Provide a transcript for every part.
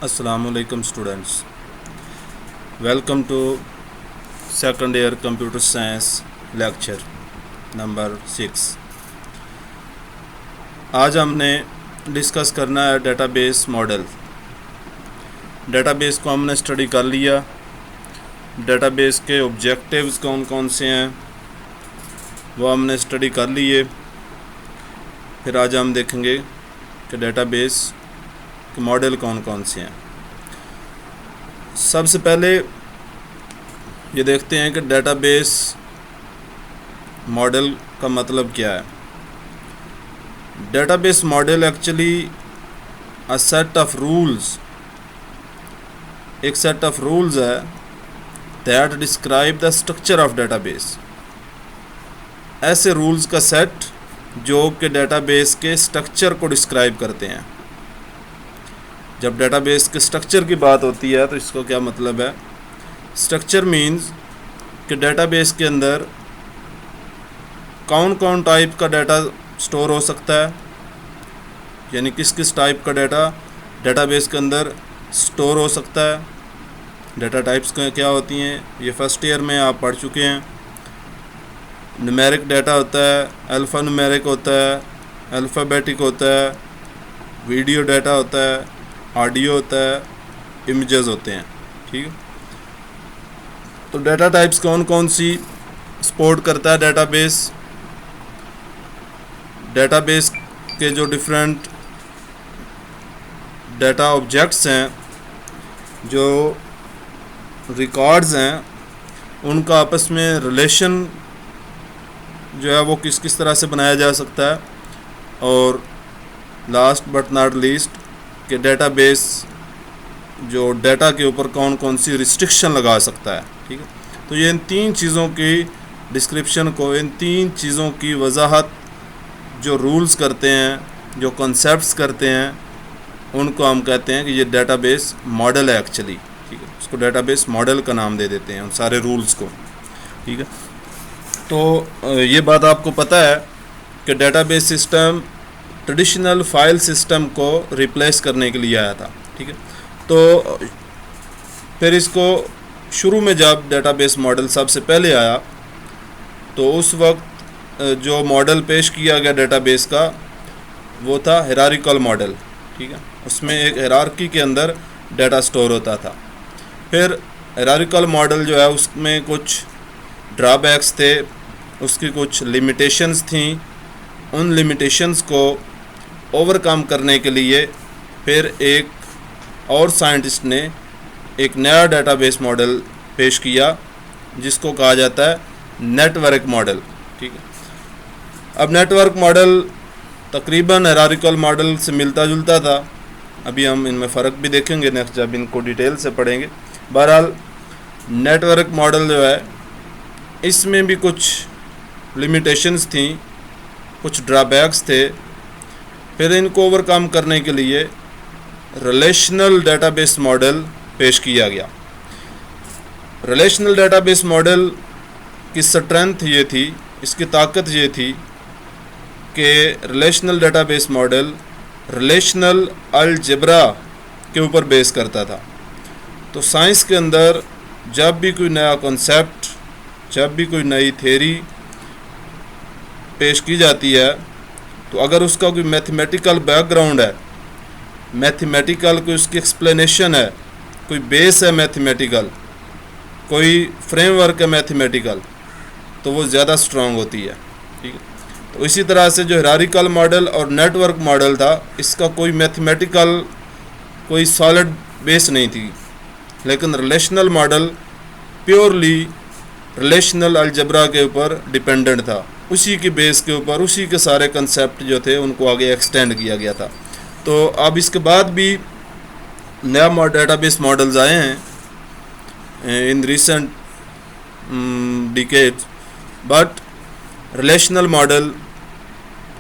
Assalamualaikum students, welcome to second year computer science lecture number 6। आज हमने discuss करना है डेटाबेस मॉडल। डेटाबेस को हमने स्टडी कर लिया। डेटाबेस के ऑब्जेक्टिव्स कौन कौन से हैं वो हमने स्टडी कर लिए। फिर आज हम देखेंगे कि डेटाबेस के मॉडल कौन कौन से हैं। सबसे पहले ये देखते हैं कि डेटाबेस मॉडल का मतलब क्या है। Database model actually a set of rules, एक सेट ऑफ रूल्स है that describe the structure of database. ऐसे रूल्स का सेट जो कि डेटाबेस के स्ट्रक्चर को डिस्क्राइब करते हैं। जब डेटाबेस के स्ट्रक्चर की बात होती है तो इसको क्या मतलब है। स्ट्रक्चर मीन्स कि डेटाबेस के अंदर कौन कौन टाइप का डाटा स्टोर हो सकता है, यानी किस किस टाइप का डाटा डेटाबेस के अंदर स्टोर हो सकता है। डाटा टाइप्स क्या होती हैं ये फर्स्ट ईयर में आप पढ़ चुके हैं। न्यूमेरिक डाटा होता है, अल्फ़ा न्यूमेरिक होता है, अल्फ़ाबेटिक होता है, वीडियो डाटा होता है, ऑडियो होता है, इमेजेस होते हैं। ठीक है, तो डाटा टाइप्स कौन कौन सी सपोर्ट करता है डेटाबेस। डेटाबेस के जो डिफरेंट डाटा ऑब्जेक्ट्स हैं, जो रिकॉर्ड्स हैं, उनका आपस में रिलेशन जो है वो किस किस तरह से बनाया जा सकता है। और लास्ट बट नॉट लीस्ट कि डेटाबेस जो डाटा के ऊपर कौन कौन सी रिस्ट्रिक्शन लगा सकता है। ठीक है, तो ये इन तीन चीज़ों की डिस्क्रिप्शन को, इन तीन चीज़ों की वजाहत जो रूल्स करते हैं, जो कॉन्सेप्ट्स करते हैं, उनको हम कहते हैं कि ये डेटाबेस मॉडल है एक्चुअली। ठीक है, उसको डेटाबेस मॉडल का नाम दे देते हैं उन सारे रूल्स को। ठीक है, तो ये बात आपको पता है कि database system traditional file system को रिप्लेस करने के लिए आया था। ठीक है, तो फिर इसको शुरू में जब डेटाबेस मॉडल सबसे पहले आया तो उस वक्त जो मॉडल पेश किया गया डेटाबेस का वो था हायरार्किकल मॉडल। ठीक है, उसमें एक हायरार्की के अंदर डाटा स्टोर होता था। फिर हायरार्किकल मॉडल जो है उसमें कुछ ड्रॉबैक्स थे, उसकी कुछ लिमिटेशंस थी। उन लिमिटेशंस को ओवरकम करने के लिए फिर एक और साइंटिस्ट ने एक नया डेटाबेस मॉडल पेश किया जिसको कहा जाता है नेटवर्क मॉडल। ठीक है, अब नेटवर्क मॉडल तकरीबन हायरार्किकल मॉडल से मिलता जुलता था। अभी हम इनमें फ़र्क भी देखेंगे नेक्स्ट जब इनको डिटेल से पढ़ेंगे। बहरहाल नेटवर्क मॉडल जो है इसमें भी कुछ लिमिटेशंस थी, कुछ ड्रॉबैक्स थे। फिर इनको ओवरकम करने के लिए रिलेशनल डेटाबेस मॉडल पेश किया गया। रिलेशनल डेटाबेस मॉडल की स्ट्रेंथ ये थी, इसकी ताकत ये थी कि relational database model relational algebra के ऊपर बेस करता था। तो साइंस के अंदर जब भी कोई नया कॉन्सेप्ट, जब भी कोई नई थ्योरी पेश की जाती है तो अगर उसका कोई मैथमेटिकल बैकग्राउंड है, मैथमेटिकल कोई उसकी एक्सप्लेनेशन है, कोई बेस है मैथमेटिकल, कोई फ्रेमवर्क है मैथमेटिकल, तो वो ज़्यादा स्ट्रांग होती है। ठीक है, तो इसी तरह से जो हायरार्किकल मॉडल और नेटवर्क मॉडल था इसका कोई मैथमेटिकल कोई सॉलिड बेस नहीं थी, लेकिन relational model purely relational algebra के ऊपर डिपेंडेंट था। उसी की बेस के ऊपर उसी के सारे कंसेप्ट जो थे उनको आगे एक्सटेंड किया गया था। तो अब इसके बाद भी नया डेटाबेस मॉडल्स आए हैं in recent decades, but relational model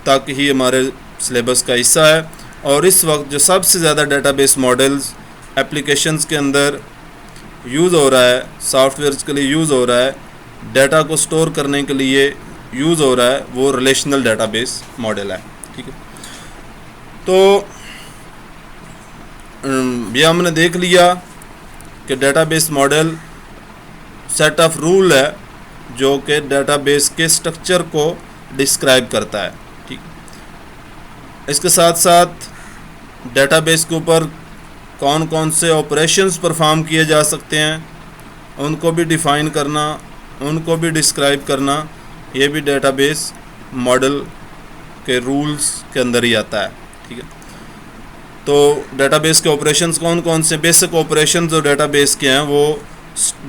तक ही हमारे सिलेबस का हिस्सा है। और इस वक्त जो सबसे ज़्यादा डेटाबेस मॉडल्स एप्लीकेशंस के अंदर यूज़ हो रहा है, सॉफ्टवेयर्स के लिए यूज़ हो रहा है, डाटा को स्टोर करने के लिए यूज़ हो रहा है, वो रिलेशनल डेटाबेस मॉडल है। ठीक है, तो ये हमने देख लिया कि database model set of rule है जो कि डेटाबेस के स्ट्रक्चर को डिस्क्राइब करता है। ठीक, इसके साथ साथ डेटाबेस के ऊपर कौन कौन से ऑपरेशंस परफॉर्म किए जा सकते हैं उनको भी डिफ़ाइन करना, उनको भी डिस्क्राइब करना, ये भी डेटाबेस मॉडल के रूल्स के अंदर ही आता है। ठीक है, तो डेटाबेस के ऑपरेशंस कौन कौन से, बेसिक ऑपरेशंस जो डेटाबेस के हैं वो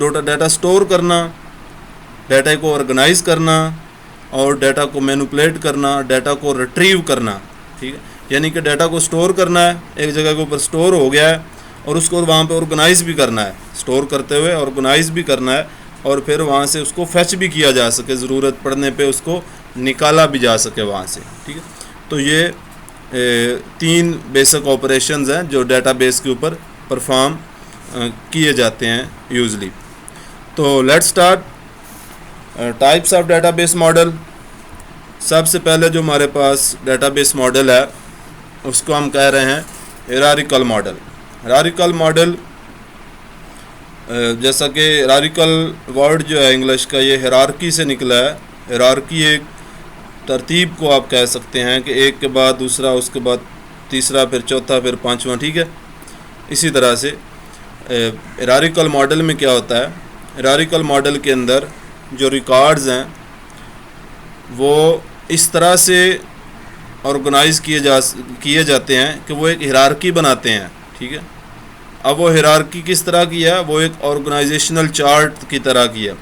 डाटा स्टोर करना, डाटा को ऑर्गेनाइज करना और डाटा को मैनिपुलेट करना, डाटा को रिट्रीव करना। ठीक है, यानी कि डाटा को स्टोर करना है, एक जगह के ऊपर स्टोर हो गया है और उसको वहाँ पे ऑर्गेनाइज भी करना है, स्टोर करते हुए ऑर्गेनाइज भी करना है और फिर वहाँ से उसको फैच भी किया जा सके, ज़रूरत पड़ने पे उसको निकाला भी जा सके वहाँ से। ठीक है, तो ये 3 बेसिक ऑपरेशंस हैं जो डेटाबेस के ऊपर परफॉर्म किए जाते हैं यूजली। तो let's start types of database model. सबसे पहले जो हमारे पास डेटाबेस मॉडल है उसको हम कह रहे हैं हायरार्किकल मॉडल। हायरार्किकल मॉडल, जैसा कि हायरार्किकल वर्ड जो है इंग्लिश का, ये हायरार्की से निकला है। हायरार्की एक तरतीब को आप कह सकते हैं कि एक के बाद दूसरा, उसके बाद तीसरा, फिर चौथा, फिर पांचवा। ठीक है, इसी तरह से हायरार्किकल मॉडल में क्या होता है, हायरार्किकल मॉडल के अंदर जो रिकॉर्ड्स हैं वो इस तरह से ऑर्गेनाइज किए जाते हैं कि वो एक हायरार्की बनाते हैं। ठीक है, अब वो हायरार्की किस तरह की है, वो एक ऑर्गेनाइजेशनल चार्ट की तरह की है।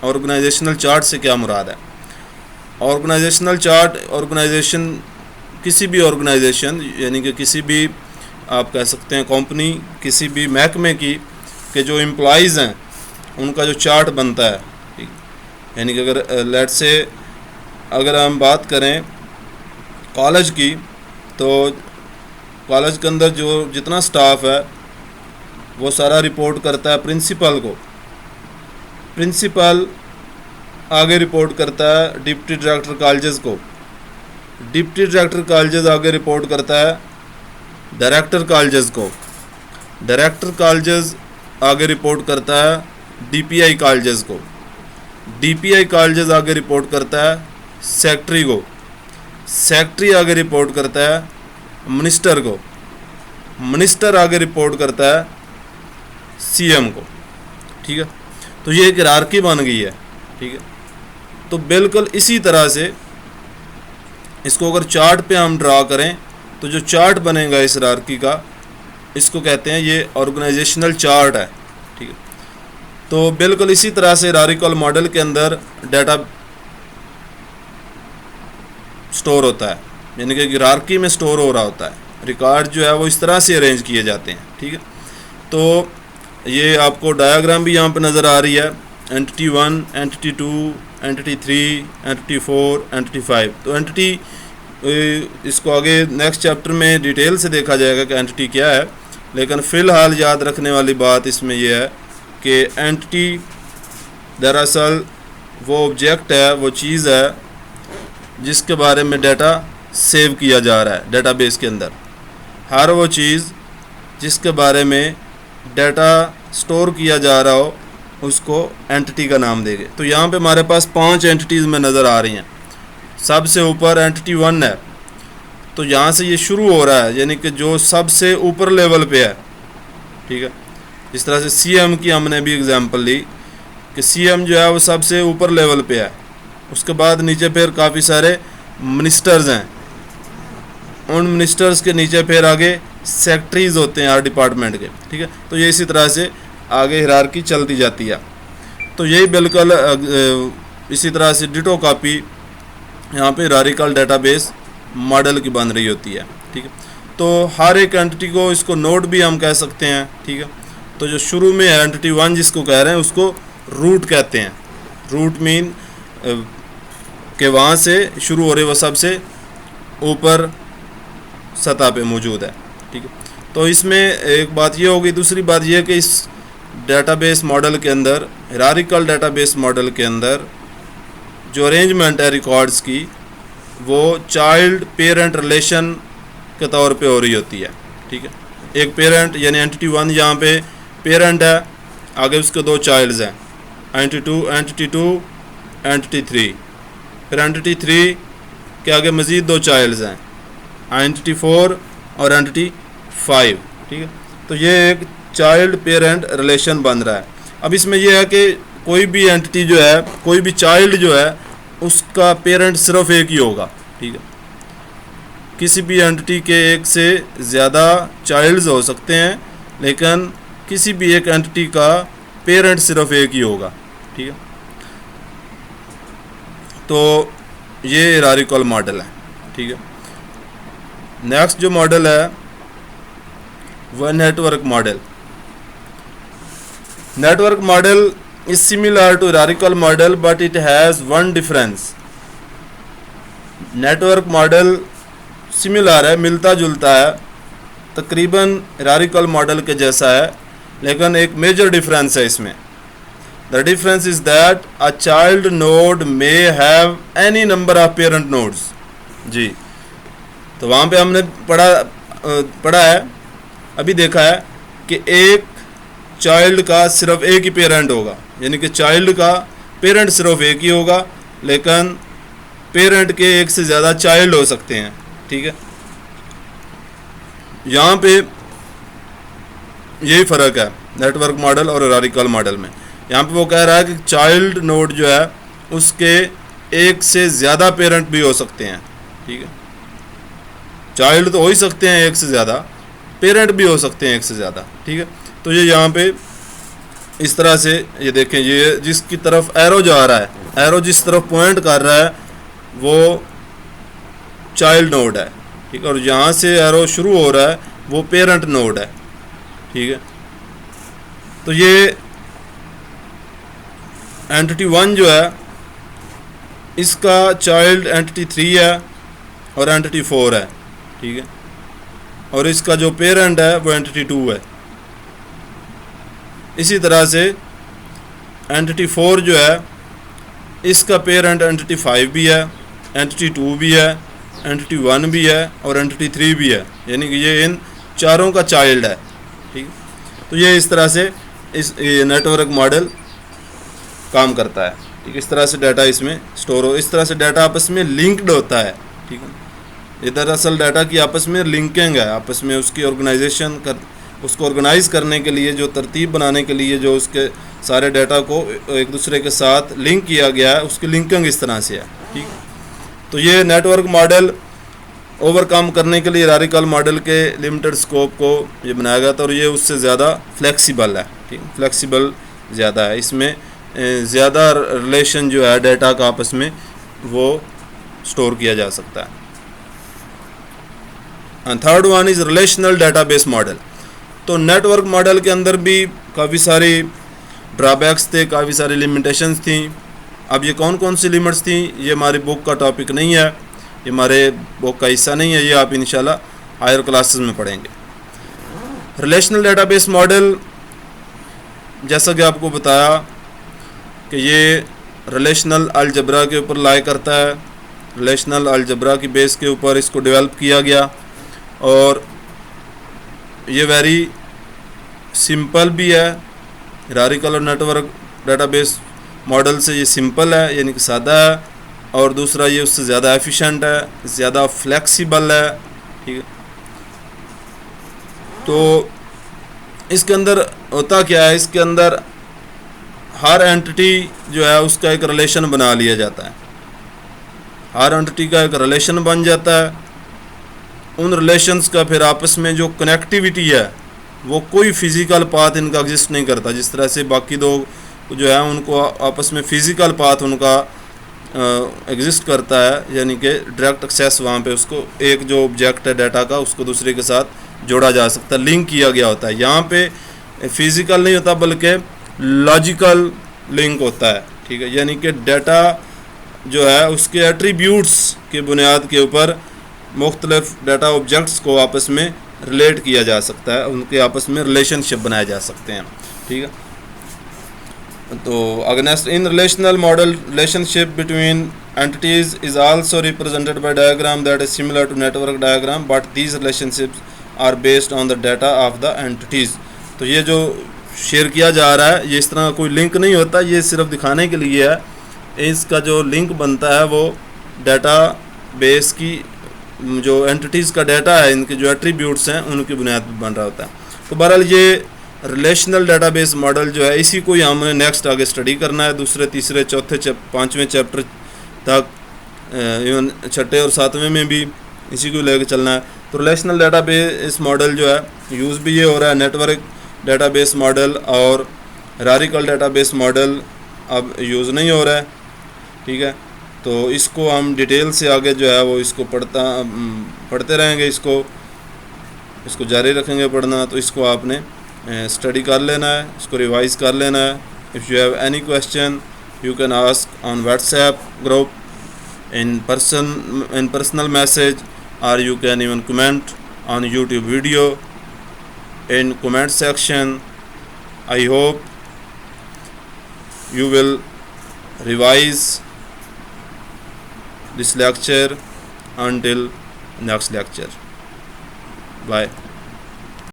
ऑर्गेनाइजेशनल चार्ट से क्या मुराद है, ऑर्गेनाइजेशनल चार्ट, ऑर्गेनाइजेशन, किसी भी ऑर्गेनाइजेशन यानी कि किसी भी आप कह सकते हैं कंपनी, किसी भी महकमे की के जो एम्प्लॉइज़ हैं उनका जो चार्ट बनता है। ठीक, यानी कि अगर लेट्स से अगर हम बात करें कॉलेज की, तो कॉलेज के अंदर जो जितना स्टाफ है वो सारा रिपोर्ट करता है प्रिंसिपल को, प्रिंसिपल आगे रिपोर्ट करता है डिप्टी डायरेक्टर कॉलेजेस को, डिप्टी डायरेक्टर कॉलेजेस आगे रिपोर्ट करता है डायरेक्टर कॉलेजेस को, डायरेक्टर कॉलेजेस आगे रिपोर्ट करता है डीपीआई कॉलेजेस को, डीपीआई कॉलेजेस आगे रिपोर्ट करता है सेक्रेटरी को, सेक्रेटरी आगे रिपोर्ट करता है मिनिस्टर को, मिनिस्टर आगे रिपोर्ट करता है सीएम को। ठीक है, तो ये एक हायरार्की बन गई है। ठीक है, तो बिल्कुल इसी तरह से इसको अगर चार्ट पे हम ड्रा करें तो जो चार्ट बनेगा इस हायरार्की का, इसको कहते हैं ये ऑर्गेनाइजेशनल चार्ट है। ठीक है, तो बिल्कुल इसी तरह से हायरार्किकल मॉडल के अंदर डाटा स्टोर होता है, यानी कि हायरार्की में स्टोर हो रहा होता है। रिकॉर्ड जो है वो इस तरह से अरेंज किए जाते हैं। ठीक है, तो ये आपको डायग्राम भी यहाँ पे नज़र आ रही है, entity 1, entity 2, entity 3, entity 4, entity 5। तो एंटिटी इसको आगे नेक्स्ट चैप्टर में डिटेल से देखा जाएगा कि एंटिटी क्या है, लेकिन फ़िलहाल याद रखने वाली बात इसमें यह है कि एंटिटी दरअसल वो ऑब्जेक्ट है, वो चीज़ है जिसके बारे में डाटा सेव किया जा रहा है डेटाबेस के अंदर। हर वो चीज़ जिसके बारे में डाटा स्टोर किया जा रहा हो उसको एंटिटी का नाम देंगे। तो यहाँ पे हमारे पास 5 एंटिटीज़ में नज़र आ रही हैं। सबसे ऊपर एंटिटी 1 है, तो यहाँ से ये शुरू हो रहा है, यानी कि जो सबसे ऊपर लेवल पे है। ठीक है, जिस तरह से सीएम की हमने भी एग्जांपल ली कि सीएम जो है वो सबसे ऊपर लेवल पे है, उसके बाद नीचे फिर काफ़ी सारे मिनिस्टर्स हैं, उन मिनिस्टर्स के नीचे फिर आगे सेक्रेटरीज होते हैं हर डिपार्टमेंट के। ठीक है, तो ये इसी तरह से आगे हायरार्की चलती जाती है। तो यही बिल्कुल इसी तरह से डिटो कॉपी यहाँ पे हायरार्किकल डेटाबेस मॉडल की बन रही होती है। ठीक है, तो हर एक एंटिटी को, इसको नोड भी हम कह सकते हैं। ठीक है, तो जो शुरू में है एंटिटी 1 जिसको कह रहे हैं उसको रूट कहते हैं। रूट मीन कि वहाँ से शुरू हो रहे, वो सबसे ऊपर सतह पे मौजूद है। ठीक है, तो इसमें एक बात ये होगी। दूसरी बात ये कि इस डेटाबेस मॉडल के अंदर, हायरार्किकल डेटाबेस मॉडल के अंदर जो अरेंजमेंट है रिकॉर्ड्स की, वो चाइल्ड पेरेंट रिलेशन के तौर पे हो रही होती है। ठीक है, एक पेरेंट यानी एंटिटी 1 यहाँ पे पेरेंट है, आगे उसके 2 चाइल्ड्स हैं, एंटिटी टू एंटिटी 3, फिर एंटिटी 3 के आगे मज़ीद 2 चाइल्ड्स हैं, एंटिटी 4 और एंटिटी 5। ठीक है, तो ये एक चाइल्ड पेरेंट रिलेशन बन रहा है। अब इसमें यह है कि कोई भी एंटिटी जो है, कोई भी चाइल्ड जो है, उसका पेरेंट सिर्फ एक ही होगा। ठीक है, किसी भी एंटिटी के एक से ज़्यादा चाइल्ड्स हो सकते हैं, लेकिन किसी भी एक एंटिटी का पेरेंट सिर्फ एक ही होगा। ठीक है, तो ये हायरार्किकल मॉडल है। ठीक है, नेक्स्ट जो मॉडल है वह network model. Network model is similar to hierarchical model but it has one difference. Network model similar है, मिलता जुलता है, तकरीबन हायरार्किकल मॉडल के जैसा है, लेकिन एक मेजर डिफरेंस है इसमें। The difference is that a child node may have any number of parent nodes. जी, तो वहाँ पे हमने पढ़ा है, अभी देखा है कि एक चाइल्ड का सिर्फ एक ही पेरेंट होगा, यानी कि चाइल्ड का पेरेंट सिर्फ एक ही होगा, लेकिन पेरेंट के एक से ज़्यादा चाइल्ड हो सकते हैं। ठीक है, यहाँ पे यही फ़र्क है नेटवर्क मॉडल और हायरार्किकल मॉडल में। यहाँ पे वो कह रहा है कि चाइल्ड नोड जो है उसके एक से ज़्यादा पेरेंट भी हो सकते हैं। ठीक है, चाइल्ड तो हो ही सकते हैं एक से ज़्यादा, पेरेंट भी हो सकते हैं एक से ज़्यादा। ठीक है, तो ये यहाँ पे इस तरह से ये देखें, ये जिसकी तरफ एरो जा रहा है, एरो जिस तरफ पॉइंट कर रहा है वो चाइल्ड नोड है। ठीक है, और यहाँ से एरो शुरू हो रहा है वो पेरेंट नोड है। ठीक है, तो ये एंटिटी 1 जो है इसका चाइल्ड एंटिटी 3 है और एंटिटी 4 है। ठीक है, और इसका जो पेरेंट है वो एंटिटी 2 है। इसी तरह से एंटिटी 4 जो है इसका पेरेंट एंटिटी 5 भी है, एंटिटी 2 भी है, एंटिटी 1 भी है और एंटिटी 3 भी है, यानी कि ये इन चारों का चाइल्ड है। ठीक है, तो ये इस तरह से इस नेटवर्क मॉडल काम करता है। ठीक है, इस तरह से डाटा इसमें स्टोर हो, इस तरह से डाटा आपस में लिंक्ड होता है। ठीक है, ये दरअसल डाटा की आपस में लिंकिंग है, आपस में उसकी उसको ऑर्गेनाइज करने के लिए, जो तरतीब बनाने के लिए जो उसके सारे डाटा को एक दूसरे के साथ लिंक किया गया है, उसकी लिंकिंग इस तरह से है। ठीक, तो ये नेटवर्क मॉडल ओवरकम करने के लिए हायरार्किकल मॉडल के लिमिटेड स्कोप को ये बनाया गया था, और ये उससे ज़्यादा फ्लेक्सिबल है। ठीक, फ्लेक्सिबल ज़्यादा है, इसमें ज़्यादा रिलेशन जो है डाटा का आपस में वो स्टोर किया जा सकता है। And third one is relational database model. तो नेटवर्क मॉडल के अंदर भी काफ़ी सारी ड्रॉबैक्स थे, काफ़ी सारी लिमिटेशंस थी। अब ये कौन कौन सी लिमिट्स थी, ये हमारी बुक का टॉपिक नहीं है, ये हमारे बुक का हिस्सा नहीं है, ये आप इंशाल्लाह हायर क्लासेस में पढ़ेंगे। रिलेशनल डाटाबेस मॉडल, जैसा कि आपको बताया कि ये रिलेशनल अलजबरा के ऊपर लाई करता है, रिलेशनल अलजबरा की बेस के ऊपर इसको डेवलप किया गया, और ये वेरी सिंपल भी है। हायरार्किकल और नेटवर्क डाटाबेस मॉडल से ये सिंपल है, यानी कि सादा है, और दूसरा ये उससे ज़्यादा एफिशिएंट है, ज़्यादा फ्लेक्सिबल है। ठीक है, तो इसके अंदर होता क्या है, इसके अंदर हर एंटिटी जो है उसका एक रिलेशन बना लिया जाता है, हर एंटिटी का एक रिलेशन बन जाता है। उन रिलेशंस का फिर आपस में जो कनेक्टिविटी है वो कोई फ़िज़िकल पाथ इनका एग्जिस्ट नहीं करता। जिस तरह से बाकी दो जो है उनको आपस में फ़िज़िकल पाथ उनका एग्जिस्ट करता है, यानी कि डायरेक्ट एक्सेस वहाँ पे उसको एक जो ऑब्जेक्ट है डाटा का उसको दूसरे के साथ जोड़ा जा सकता है, लिंक किया गया होता है। यहाँ पे फ़िज़िकल नहीं होता बल्कि लॉजिकल लिंक होता है। ठीक है, यानी कि डाटा जो है उसके एट्रीब्यूट्स के बुनियाद के ऊपर मुख्तलिफ डाटा ऑब्जेक्ट्स को आपस में रिलेट किया जा सकता है, उनके आपस में रिलेशनशिप बनाए जा सकते हैं। ठीक है, तो against in relational model relationship between entities is also represented by diagram that is similar to network diagram, but these relationships are based on the data of the entities। तो ये जो शेयर किया जा रहा है ये इस तरह का कोई लिंक नहीं होता, ये सिर्फ दिखाने के लिए है। इसका जो लिंक बनता है वो डाटा बेस की जो एंटिटीज़ का डाटा है, इनके जो एट्रीब्यूट्स हैं उनकी बुनियाद पर बन रहा होता है। तो बहरहाल ये रिलेशनल डाटाबेस मॉडल जो है इसी को ही हमने नेक्स्ट आगे स्टडी करना है, दूसरे तीसरे चौथे पाँचवें चैप्टर तक, इवन छठे और सातवें में भी इसी को लेकर चलना है। तो रिलेशनल डाटाबेस मॉडल जो है यूज़ भी ये हो रहा है, नेटवर्क डाटाबेस मॉडल और हायरार्किकल डाटाबेस मॉडल अब यूज़ नहीं हो रहा है, ठीक है। तो इसको हम डिटेल से आगे जो है वो इसको पढ़ते रहेंगे, इसको जारी रखेंगे पढ़ना। तो इसको आपने स्टडी कर लेना है, इसको रिवाइज कर लेना है। If you have any question you can ask on WhatsApp group, in personal message, or you can even comment on YouTube video in comment section. I hope you will revise this lecture until next lecture. Bye.